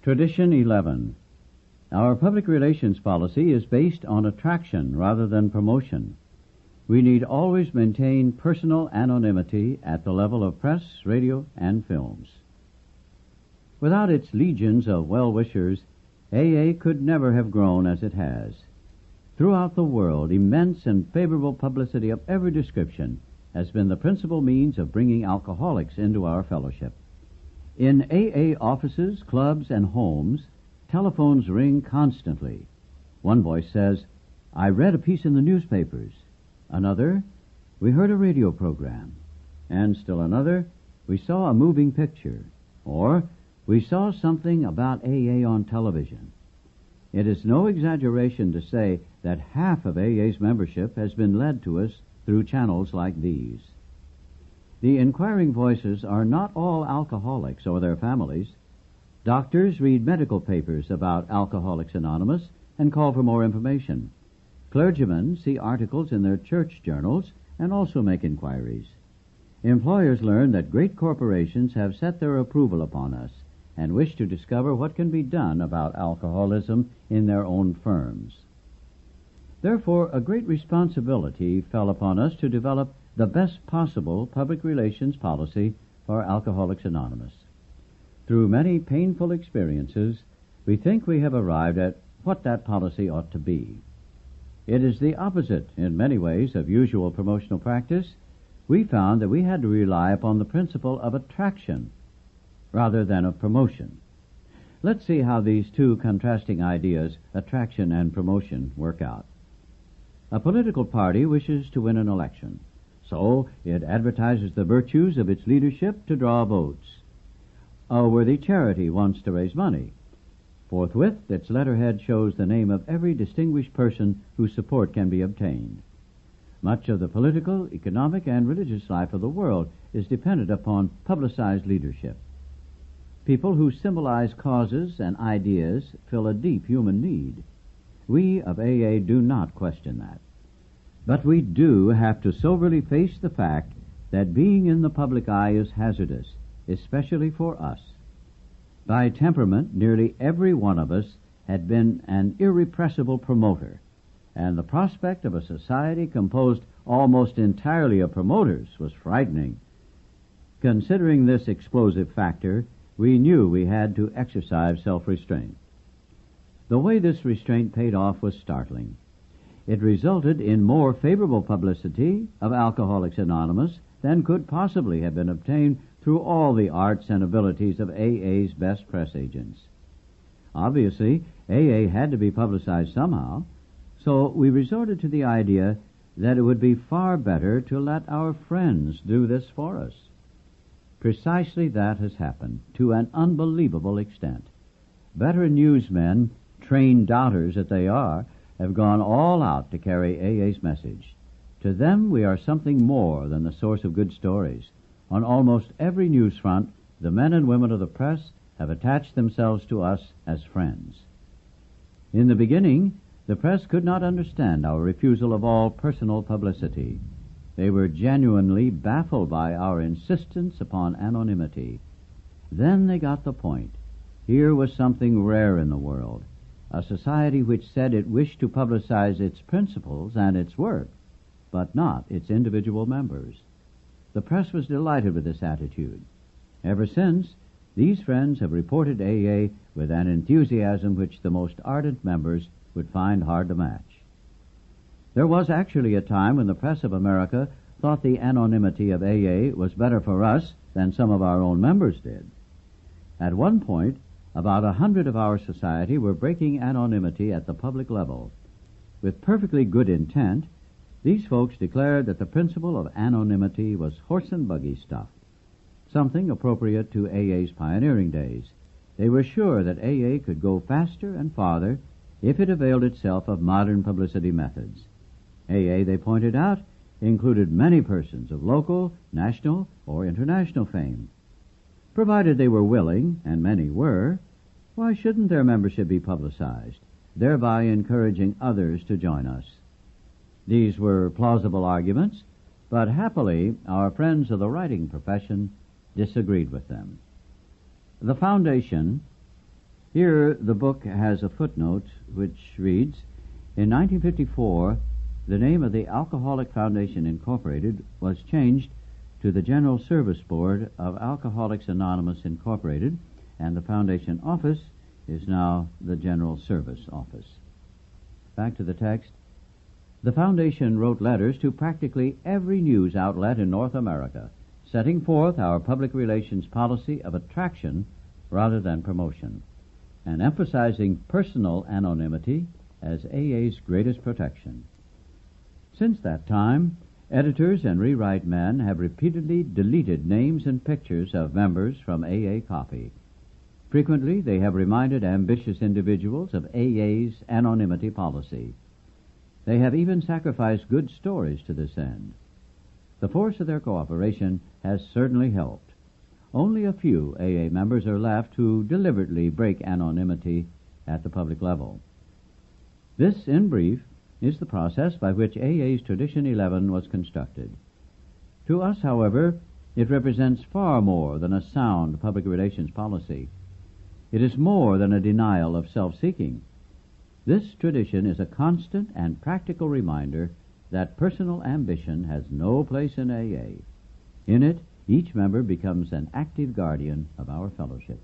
Tradition 11. Our public relations policy is based on attraction rather than promotion. We need always maintain personal anonymity at the level of press, radio, and films. Without its legions of well-wishers, AA could never have grown as it has. Throughout the world, immense and favorable publicity of every description has been the principal means of bringing alcoholics into our fellowship. In AA offices, clubs, and homes, telephones ring constantly. One voice says, "I read a piece in the newspapers." Another, "We heard a radio program." And still another, "We saw a moving picture." Or, "We saw something about AA on television." It is no exaggeration to say that half of AA's membership has been led to us through channels like these. The inquiring voices are not all alcoholics or their families. Doctors read medical papers about Alcoholics Anonymous and call for more information. Clergymen see articles in their church journals and also make inquiries. Employers learn that great corporations have set their approval upon us and wish to discover what can be done about alcoholism in their own firms. Therefore, a great responsibility fell upon us to develop the best possible public relations policy for Alcoholics Anonymous. Through many painful experiences, we think we have arrived at what that policy ought to be. It is the opposite, in many ways, of usual promotional practice. We found that we had to rely upon the principle of attraction rather than of promotion. Let's see how these two contrasting ideas, attraction and promotion, work out. A political party wishes to win an election, so it advertises the virtues of its leadership to draw votes. A worthy charity wants to raise money. Forthwith, its letterhead shows the name of every distinguished person whose support can be obtained. Much of the political, economic, and religious life of the world is dependent upon publicized leadership. People who symbolize causes and ideas fill a deep human need. We of AA do not question that. But we do have to soberly face the fact that being in the public eye is hazardous, especially for us. By temperament, nearly every one of us had been an irrepressible promoter, and the prospect of a society composed almost entirely of promoters was frightening. Considering this explosive factor, we knew we had to exercise self-restraint. The way this restraint paid off was startling. It resulted in more favorable publicity of Alcoholics Anonymous than could possibly have been obtained through all the arts and abilities of AA's best press agents. Obviously, AA had to be publicized somehow, so we resorted to the idea that it would be far better to let our friends do this for us. Precisely that has happened, to an unbelievable extent. Veteran newsmen, trained doubters that they are, have gone all out to carry AA's message. To them, we are something more than the source of good stories. On almost every news front, the men and women of the press have attached themselves to us as friends. In the beginning, the press could not understand our refusal of all personal publicity. They were genuinely baffled by our insistence upon anonymity. Then they got the point. Here was something rare in the world, a society which said it wished to publicize its principles and its work, but not its individual members. The press was delighted with this attitude. Ever since, these friends have reported AA with an enthusiasm which the most ardent members would find hard to match. There was actually a time when the press of America thought the anonymity of AA was better for us than some of our own members did. At one point, about 100 of our society were breaking anonymity at the public level. With perfectly good intent, these folks declared that the principle of anonymity was horse and buggy stuff, something appropriate to AA's pioneering days. They were sure that AA could go faster and farther if it availed itself of modern publicity methods. AA, they pointed out, included many persons of local, national, or international fame. Provided they were willing, and many were, why shouldn't their membership be publicized, thereby encouraging others to join us? These were plausible arguments, but happily our friends of the writing profession disagreed with them. The foundation Here, the book has a footnote which reads, in 1954, the name of the Alcoholic Foundation Incorporated was changed to the General Service Board of Alcoholics Anonymous Incorporated, and the Foundation office is now the General Service Office. Back to the text. The Foundation wrote letters to practically every news outlet in North America, setting forth our public relations policy of attraction rather than promotion, and emphasizing personal anonymity as AA's greatest protection. Since that time, editors and rewrite men have repeatedly deleted names and pictures of members from AA copy. Frequently, they have reminded ambitious individuals of AA's anonymity policy. They have even sacrificed good stories to this end. The force of their cooperation has certainly helped. Only a few AA members are left who deliberately break anonymity at the public level. This, in brief, is the process by which AA's Tradition 11 was constructed. To us, however, it represents far more than a sound public relations policy. It is more than a denial of self-seeking. This tradition is a constant and practical reminder that personal ambition has no place in AA. In it, each member becomes an active guardian of our fellowship.